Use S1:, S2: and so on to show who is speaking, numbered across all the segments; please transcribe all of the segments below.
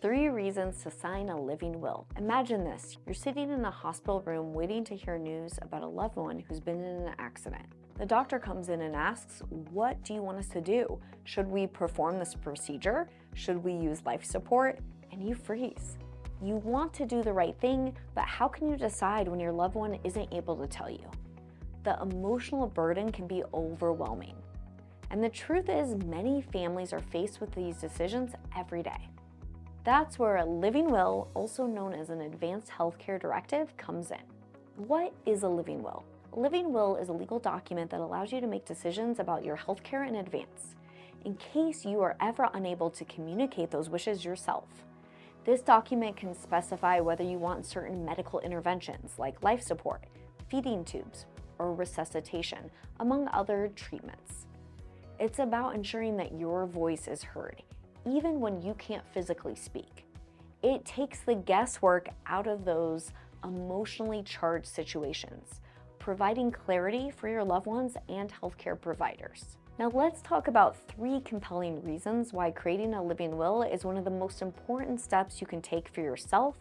S1: 3 reasons to sign a living will. Imagine this. You're sitting in a hospital room waiting to hear news about a loved one who's been in an accident. The doctor comes in and asks, "What do you want us to do? Should we perform this procedure? Should we use life support?" And you freeze. You want to do the right thing, but how can you decide when your loved one isn't able to tell you? The emotional burden can be overwhelming. And the truth is, many families are faced with these decisions every day. That's where a living will, also known as an advanced healthcare directive, comes in. What is a living will? A living will is a legal document that allows you to make decisions about your healthcare in advance, in case you are ever unable to communicate those wishes yourself. This document can specify whether you want certain medical interventions like life support, feeding tubes, or resuscitation, among other treatments. It's about ensuring that your voice is heard, even when you can't physically speak. It takes the guesswork out of those emotionally charged situations, providing clarity for your loved ones and healthcare providers. Now let's talk about 3 compelling reasons why creating a living will is one of the most important steps you can take for yourself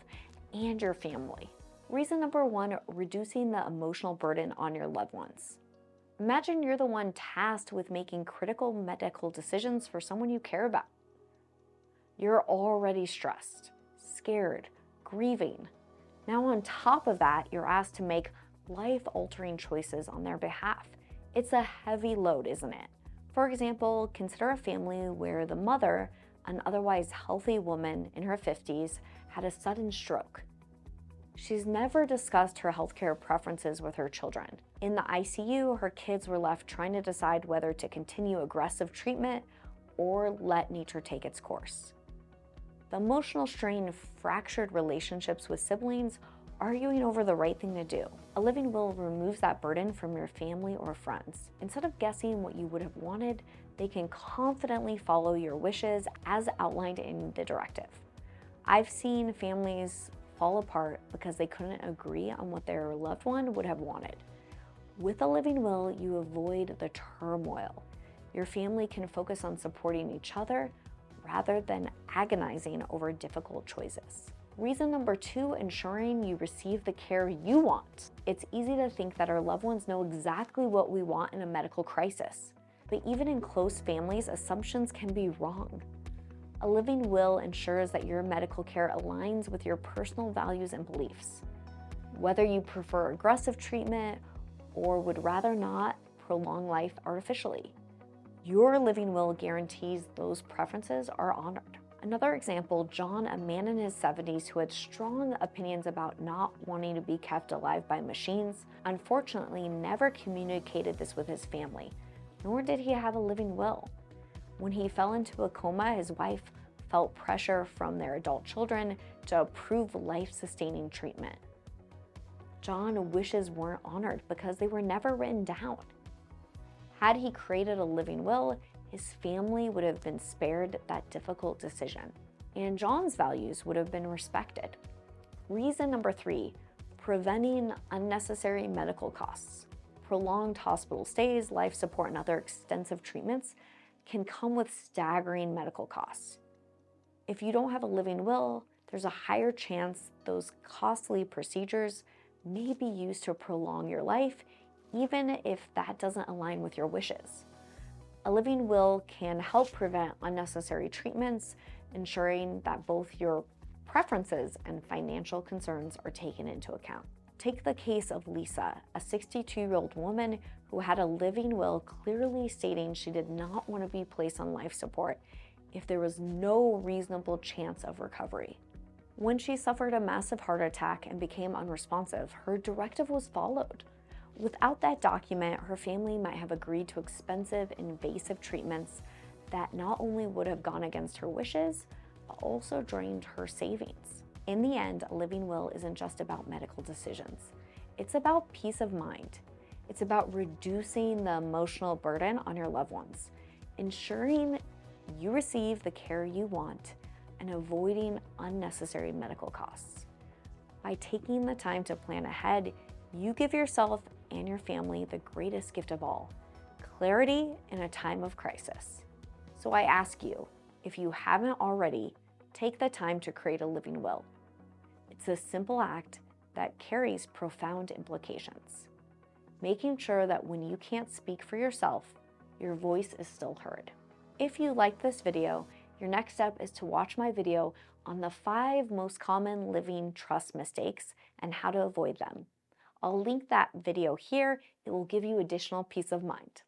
S1: and your family. Reason number 1, reducing the emotional burden on your loved ones. Imagine you're the one tasked with making critical medical decisions for someone you care about. You're already stressed, scared, grieving. Now on top of that, you're asked to make life-altering choices on their behalf. It's a heavy load, isn't it? For example, consider a family where the mother, an otherwise healthy woman in her 50s, had a sudden stroke. She's never discussed her healthcare preferences with her children. In the ICU, her kids were left trying to decide whether to continue aggressive treatment or let nature take its course. The emotional strain fractured relationships with siblings, arguing over the right thing to do. A living will removes that burden from your family or friends. Instead of guessing what you would have wanted, they can confidently follow your wishes as outlined in the directive. I've seen families fall apart because they couldn't agree on what their loved one would have wanted. With a living will, you avoid the turmoil. Your family can focus on supporting each other rather than agonizing over difficult choices. Reason number 2, ensuring you receive the care you want. It's easy to think that our loved ones know exactly what we want in a medical crisis, but even in close families, assumptions can be wrong. A living will ensures that your medical care aligns with your personal values and beliefs. Whether you prefer aggressive treatment or would rather not prolong life artificially, your living will guarantees those preferences are honored. Another example, John, a man in his 70s who had strong opinions about not wanting to be kept alive by machines, unfortunately never communicated this with his family, nor did he have a living will. When he fell into a coma, his wife felt pressure from their adult children to approve life-sustaining treatment. John's wishes weren't honored because they were never written down. Had he created a living will, his family would have been spared that difficult decision, and John's values would have been respected. Reason number 3, preventing unnecessary medical costs. Prolonged hospital stays, life support, and other extensive treatments can come with staggering medical costs. If you don't have a living will, there's a higher chance those costly procedures may be used to prolong your life, even if that doesn't align with your wishes. A living will can help prevent unnecessary treatments, ensuring that both your preferences and financial concerns are taken into account. Take the case of Lisa, a 62-year-old woman who had a living will clearly stating she did not want to be placed on life support if there was no reasonable chance of recovery. When she suffered a massive heart attack and became unresponsive, her directive was followed. Without that document, her family might have agreed to expensive, invasive treatments that not only would have gone against her wishes, but also drained her savings. In the end, a living will isn't just about medical decisions. It's about peace of mind. It's about reducing the emotional burden on your loved ones, ensuring you receive the care you want, and avoiding unnecessary medical costs. By taking the time to plan ahead, you give yourself and your family the greatest gift of all, clarity in a time of crisis. So I ask you, if you haven't already, Take the time to create a living will. It's a simple act that carries profound implications, making sure that when you can't speak for yourself, your voice is still heard. If you liked this video, your next step is to watch my video on the 5 most common living trust mistakes and how to avoid them. I'll link that video here. It will give you additional peace of mind.